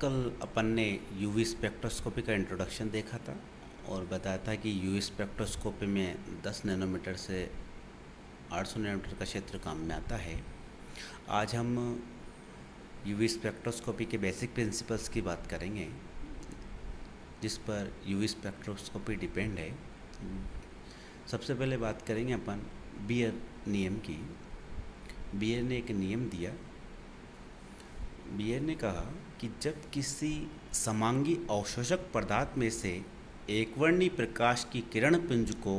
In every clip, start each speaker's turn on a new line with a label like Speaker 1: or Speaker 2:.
Speaker 1: कल अपन ने UV spectroscopy का इंट्रोडक्शन देखा था और बताया था कि यूवी स्पेक्ट्रोस्कोपी में 10 नैनोमीटर से 800 नैनोमीटर का क्षेत्र काम में आता है। आज हम यूवी स्पेक्ट्रोस्कोपी के बेसिक प्रिंसिपल्स की बात करेंगे जिस पर यूवी स्पेक्ट्रोस्कोपी डिपेंड है। सबसे पहले बात करेंगे अपन बियर नियम की। बियर ने एक नियम दिया। बियर ने कहा कि जब किसी समांगी अवशोषक पदार्थ में से एकवर्णी प्रकाश की किरण पुंज को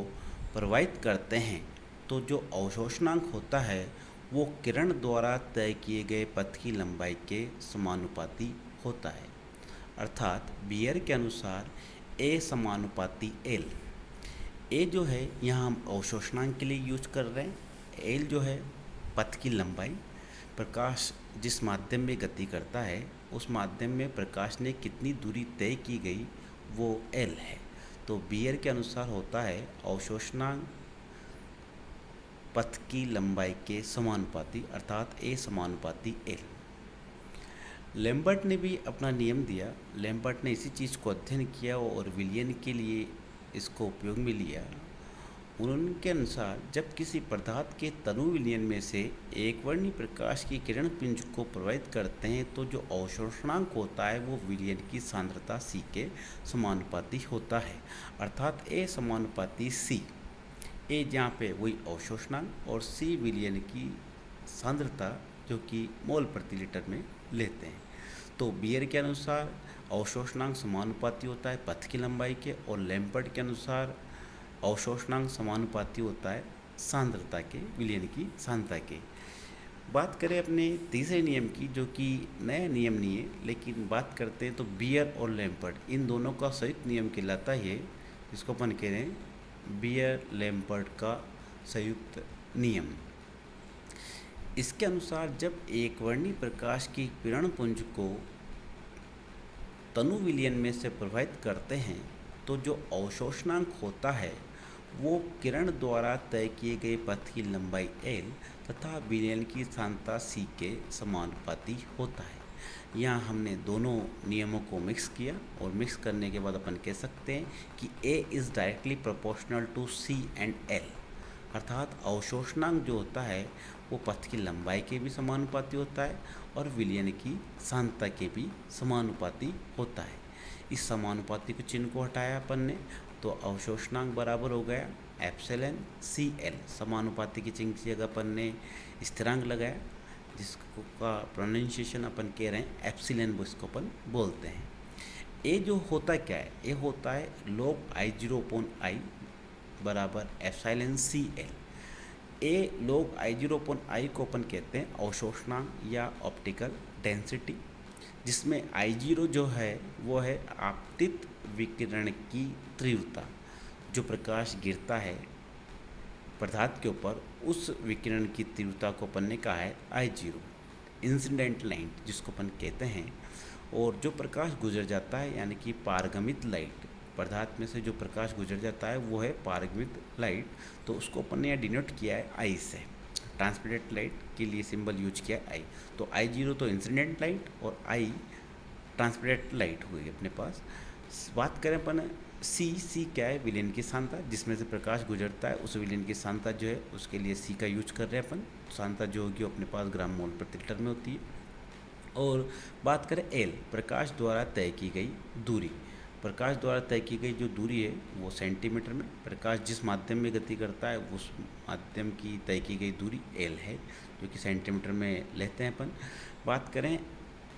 Speaker 1: प्रवाहित करते हैं तो जो अवशोषणांक होता है वो किरण द्वारा तय किए गए पथ की लंबाई के समानुपाती होता है। अर्थात बियर के अनुसार ए समानुपाती एल। ए जो है यहाँ हम अवशोषणांक के लिए यूज कर रहे हैं। एल जो है पथ की लंबाई, प्रकाश जिस माध्यम में गति करता है उस माध्यम में प्रकाश ने कितनी दूरी तय की गई वो एल है। तो बियर के अनुसार होता है अवशोषणांक पथ की लंबाई के समानुपाती, अर्थात ए समानुपाती एल। लैम्बर्ट ने भी अपना नियम दिया। लैम्बर्ट ने इसी चीज़ को अध्ययन किया और विलियन के लिए इसको उपयोग में लिया। उनके अनुसार जब किसी पदार्थ के तनु विलयन में से एकवर्णी प्रकाश की किरण पुंज को प्रवाहित करते हैं तो जो अवशोषणांक होता है वो विलयन की सांद्रता सी के समानुपाती होता है, अर्थात ए समानुपाती सी। ए जहाँ पे वही अवशोषणांक और सी विलयन की सांद्रता जो कि मोल प्रति लीटर में लेते हैं। तो बियर के अनुसार अवशोषणांक समानुपाती होता है पथ की लंबाई के और लैम्बर्ट के अनुसार अवशोषणांक समानुपाती होता है सांद्रता के, विलयन की सांद्रता के। बात करें अपने तीसरे नियम की जो कि नया नियम नहीं है, लेकिन बात करते हैं तो बियर और लैम्बर्ट इन दोनों का संयुक्त नियम कहलाता है, जिसको अपन कह रहे हैं बियर लैम्बर्ट का संयुक्त नियम। इसके अनुसार जब एकवर्णी प्रकाश की किरण पुंज को तनु विलयन में से प्रवाहित करते हैं तो जो अवशोषणांक होता है वो किरण द्वारा तय किए गए पथ की लंबाई एल तथा विलयन की सांद्रता सी के समानुपाती होता है। यहाँ हमने दोनों नियमों को मिक्स किया और मिक्स करने के बाद अपन कह सकते हैं कि A is directly proportional to C and L, अर्थात अवशोषणांक जो होता है वो पथ की लंबाई के भी समानुपाती होता है और विलयन की सांद्रता के भी समानुपाती होता है। इस समानुपाती को चिन्ह को हटाया अपन ने तो अवशोषणांक बराबर हो गया एप्सिलॉन सी एल। समानुपाती की चिन्ह की जगह अपन ने स्थिरांक लगाया जिसको का प्रोनाउंसिएशन अपन कह रहे हैं एप्सिलॉन, इसको अपन बोलते हैं। ए जो होता क्या है, ए होता है log I0/I बराबर एप्सिलॉन सी एल। ए log I0/I को अपन कहते हैं अवशोषणांक या ऑप्टिकल डेंसिटी, जिसमें I0 जो है वो है आपतित विकिरण की तीव्रता। जो प्रकाश गिरता है पदार्थ के ऊपर उस विकिरण की तीव्रता को अपन ने कहा है I0, इंसिडेंट लाइट जिसको अपन कहते हैं। और जो प्रकाश गुजर जाता है यानी कि पारगमित लाइट, पदार्थ में से जो प्रकाश गुजर जाता है वो है पारगमित लाइट, तो उसको अपन ने यहाँ डिनोट किया है I से। ट्रांसमिटेड लाइट के लिए सिंबल यूज किया है I। तो I0 तो इंसिडेंट लाइट और I ट्रांसमिटेड लाइट हुई अपने पास। बात करें अपन सी क्या है, विलयन की सांद्रता, जिसमें से प्रकाश गुजरता है उस विलयन की सांद्रता जो है उसके लिए सी का यूज कर रहे हैं अपन। सांद्रता जो होगी वो अपने पास ग्राम मोल प्रति लीटर में होती है। और बात करें एल, प्रकाश द्वारा तय की गई दूरी। प्रकाश द्वारा तय की गई जो दूरी है वो सेंटीमीटर में, प्रकाश जिस माध्यम में गति करता है उस माध्यम की तय की गई दूरी एल है जो कि सेंटीमीटर में लेते हैं अपन। बात करें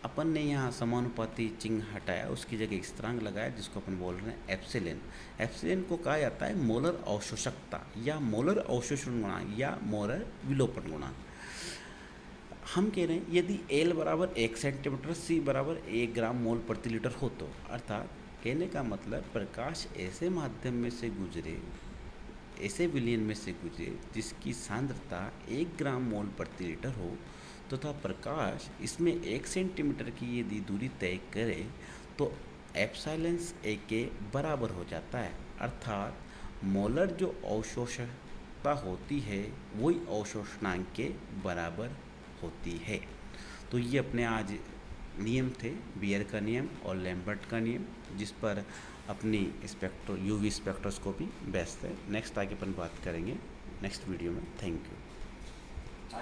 Speaker 1: अपन ने यहाँ समानुपाती चिन्ह हटाया, उसकी जगह एक स्थिरांक लगाया जिसको अपन बोल रहे हैं एप्सिलॉन। एप्सिलॉन को कहा जाता है मोलर अवशोषकता या मोलर अवशोषण गुणांक या मोलर विलोपन गुणांक। हम कह रहे हैं यदि एल बराबर 1 सेंटीमीटर, सी बराबर 1 ग्राम मोल प्रति लीटर हो तो, अर्थात कहने का मतलब प्रकाश ऐसे माध्यम में से गुजरे, ऐसे विलयन में से गुजरे जिसकी सांद्रता 1 ग्राम मोल प्रति लीटर हो तथा प्रकाश इसमें 1 सेंटीमीटर की यदि दूरी तय करे तो एप्सिलॉन ए के बराबर हो जाता है, अर्थात मोलर जो अवशोषकता होती है वही अवशोषणांक के बराबर होती है। तो ये अपने आज नियम थे, बियर का नियम और लैम्बर्ट का नियम, जिस पर अपनी यूवी स्पेक्ट्रोस्कोपी बेस्ड है। नेक्स्ट आगे अपन बात करेंगे नेक्स्ट वीडियो में। Thank you.